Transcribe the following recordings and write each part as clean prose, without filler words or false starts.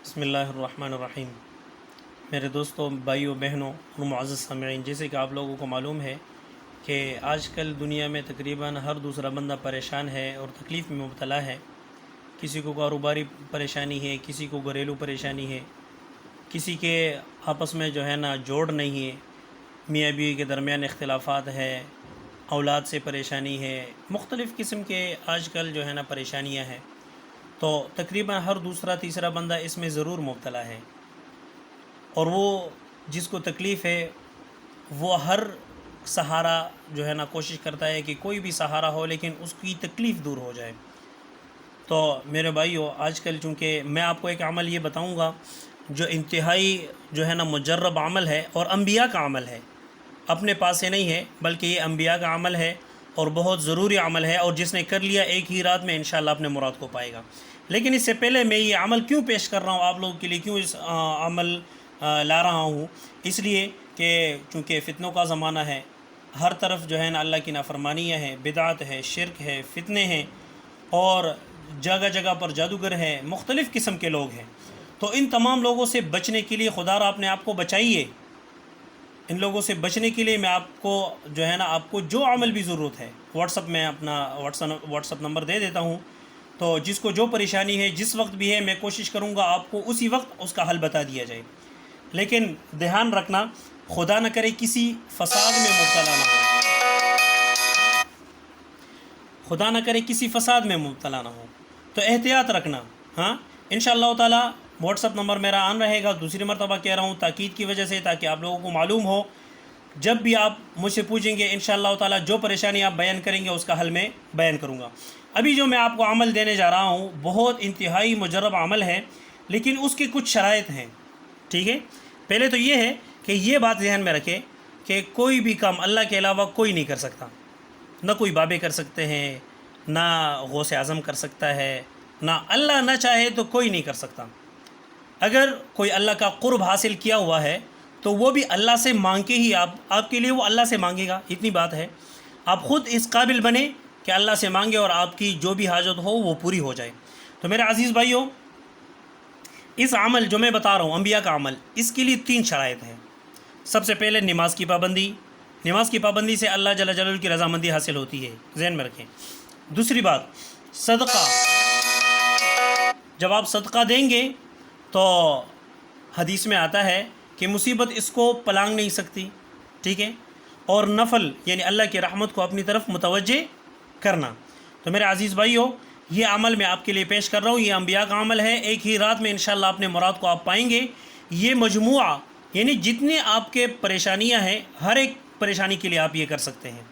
بسم اللہ الرحمن الرحیم۔ میرے دوستوں، بھائیوں، بہنوں اور معزز سامعین، جیسے کہ آپ لوگوں کو معلوم ہے کہ آج کل دنیا میں تقریباً ہر دوسرا بندہ پریشان ہے اور تکلیف میں مبتلا ہے۔ کسی کو کاروباری پریشانی ہے، کسی کو گھریلو پریشانی ہے، کسی کے آپس میں جوڑ نہیں ہے، میاں بیوی کے درمیان اختلافات ہے، اولاد سے پریشانی ہے، مختلف قسم کے آج کل پریشانیاں ہیں۔ تو تقریباً ہر دوسرا تیسرا بندہ اس میں ضرور مبتلا ہے، اور وہ جس کو تکلیف ہے وہ ہر سہارا کوشش کرتا ہے کہ کوئی بھی سہارا ہو لیکن اس کی تکلیف دور ہو جائے۔ تو میرے بھائیو، آج کل چونکہ میں آپ کو ایک عمل یہ بتاؤں گا جو انتہائی مجرب عمل ہے اور انبیاء کا عمل ہے، اپنے پاس سے نہیں ہے بلکہ یہ انبیاء کا عمل ہے اور بہت ضروری عمل ہے، اور جس نے کر لیا ایک ہی رات میں انشاءاللہ اپنے مراد کو پائے گا۔ لیکن اس سے پہلے میں یہ عمل کیوں پیش کر رہا ہوں آپ لوگوں کے لیے، کیوں اس عمل لا رہا ہوں؟ اس لیے کہ چونکہ فتنوں کا زمانہ ہے، ہر طرف اللہ کی نافرمانیاں ہیں، بدعت ہے، شرک ہے، فتنے ہیں، اور جگہ جگہ پر جادوگر ہیں، مختلف قسم کے لوگ ہیں۔ تو ان تمام لوگوں سے بچنے کے لیے خدا را اپنے آپ کو بچائیے۔ ان لوگوں سے بچنے کے لیے میں آپ کو آپ کو جو عمل بھی ضرورت ہے، واٹس اپ میں اپنا واٹس اپ نمبر دے دیتا ہوں، تو جس کو جو پریشانی ہے جس وقت بھی ہے میں کوشش کروں گا آپ کو اسی وقت اس کا حل بتا دیا جائے۔ لیکن دھیان رکھنا، خدا نہ کرے کسی فساد میں مبتلا نہ ہو، خدا نہ کرے کسی فساد میں مبتلا نہ ہو، تو احتیاط رکھنا۔ ہاں، انشاءاللہ تعالی واٹس اپ نمبر میرا آن رہے گا، دوسری مرتبہ کہہ رہا ہوں تاکید کی وجہ سے، تاکہ آپ لوگوں کو معلوم ہو، جب بھی آپ مجھ سے پوچھیں گے انشاءاللہ تعالی جو پریشانی آپ بیان کریں گے اس کا حل میں بیان کروں گا۔ ابھی جو میں آپ کو عمل دینے جا رہا ہوں بہت انتہائی مجرب عمل ہے، لیکن اس کی کچھ شرائط ہیں، ٹھیک ہے؟ پہلے تو یہ ہے کہ یہ بات ذہن میں رکھیں کہ کوئی بھی کام اللہ کے علاوہ کوئی نہیں کر سکتا۔ نہ کوئی بابے کر سکتے ہیں، نہ غوث اعظم کر سکتا ہے، نہ اللہ نہ چاہے تو کوئی نہیں کر سکتا۔ اگر کوئی اللہ کا قرب حاصل کیا ہوا ہے تو وہ بھی اللہ سے مانگ کے ہی آپ کے لیے وہ اللہ سے مانگے گا، اتنی بات ہے۔ آپ خود اس قابل بنیں کہ اللہ سے مانگے اور آپ کی جو بھی حاجت ہو وہ پوری ہو جائے۔ تو میرے عزیز بھائیوں، اس عمل جو میں بتا رہا ہوں انبیاء کا عمل، اس کے لیے 3 شرائط ہیں۔ سب سے پہلے نماز کی پابندی۔ نماز کی پابندی سے اللہ جل جلالہ کی رضامندی حاصل ہوتی ہے، ذہن میں رکھیں۔ دوسری بات، صدقہ۔ جب آپ صدقہ دیں گے تو حدیث میں آتا ہے کہ مصیبت اس کو پلانگ نہیں سکتی، ٹھیک ہے؟ اور نفل یعنی اللہ کی رحمت کو اپنی طرف متوجہ کرنا۔ تو میرے عزیز بھائیو، یہ عمل میں آپ کے لیے پیش کر رہا ہوں، یہ انبیاء کا عمل ہے، ایک ہی رات میں انشاءاللہ اپنے مراد کو آپ پائیں گے۔ یہ مجموعہ یعنی جتنے آپ کے پریشانیاں ہیں، ہر ایک پریشانی کے لیے آپ یہ کر سکتے ہیں،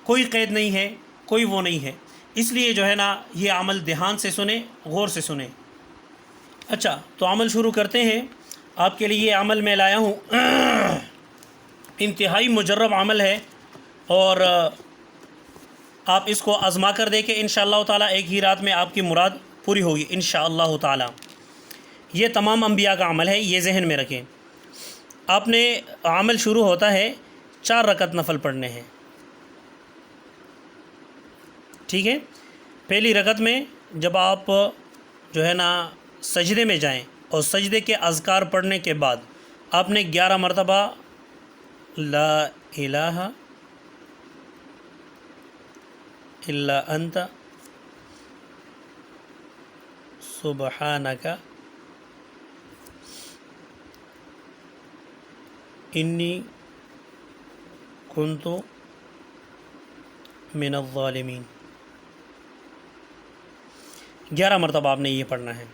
کوئی قید نہیں ہے، کوئی وہ نہیں ہے۔ اس لیے یہ عمل دھیان سے سنیں، غور سے سنیں۔ اچھا، تو عمل شروع کرتے ہیں۔ آپ کے لیے یہ عمل میں لایا ہوں، انتہائی مجرب عمل ہے، اور آپ اس کو آزما کر دیکھیں، انشاءاللہ تعالی ایک ہی رات میں آپ کی مراد پوری ہوگی انشاءاللہ تعالی۔ یہ تمام انبیاء کا عمل ہے، یہ ذہن میں رکھیں۔ آپ نے عمل شروع ہوتا ہے 4 رکعت نفل پڑھنے ہیں، ٹھیک ہے؟ پہلی رکعت میں جب آپ سجدے میں جائیں اور سجدے کے اذکار پڑھنے کے بعد آپ نے 11 مرتبہ لا الہ الا انت سبحانک انی کنت من الظالمین، 11 مرتبہ آپ نے یہ پڑھنا ہے۔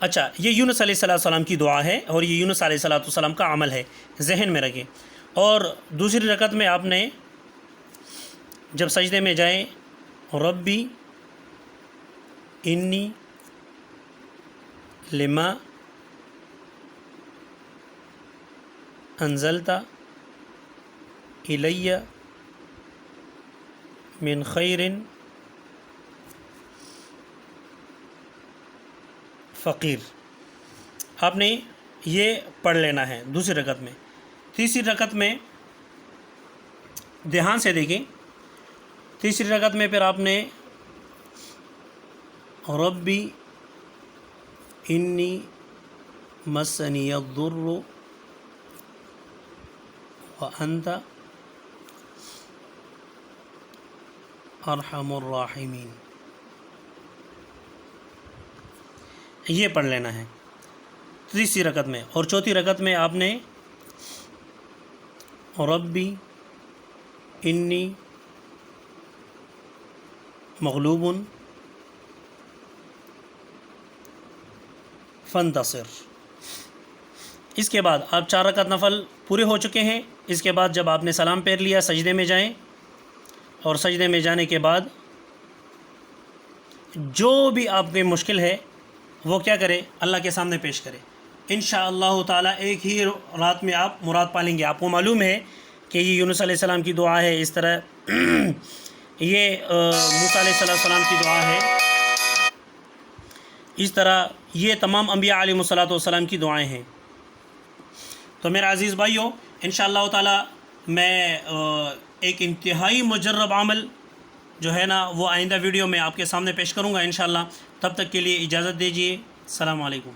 اچھا، یہ یونس علیہ السلام کی دعا ہے اور یہ یونس علیہ السلام کا عمل ہے، ذہن میں رکھیں۔ اور دوسری رکعت میں آپ نے جب سجدے میں جائیں ربی انی لما انزلت الی من خیر فقیر، آپ نے یہ پڑھ لینا ہے دوسری رکعت میں۔ تیسری رکعت میں دھیان سے دیکھیں، تیسری رکعت میں پھر آپ نے ربی انی مسنی الضر وانت ارحم الراحمین. یہ پڑھ لینا ہے تیسری رکعت میں. اور چوتھی رکعت میں آپ نے ربی انی مغلوب فانتصر. اس کے بعد آپ 4 رکعت نفل پورے ہو چکے ہیں. اس کے بعد جب آپ نے سلام پھیر لیا سجدے میں جائیں، اور سجدے میں جانے کے بعد جو بھی آپ کی مشکل ہے وہ کیا کرے؟ اللہ کے سامنے پیش کرے. انشاءاللہ تعالی ایک ہی رات میں آپ مراد پالیں گے. آپ کو معلوم ہے کہ یہ یونس علیہ السلام کی دعا ہے، اس طرح یہ موسیٰ علیہ السلام کی دعا ہے، اس طرح یہ تمام انبیاء علیہ السلام کی دعائیں ہیں. تو میرے عزیز بھائیوں، انشاءاللہ تعالی میں ایک انتہائی مجرب عمل جو ہے نا وہ آئندہ ویڈیو میں آپ کے سامنے پیش کروں گا انشاءاللہ. تب تک کے لیے اجازت دیجیے. السلام علیکم.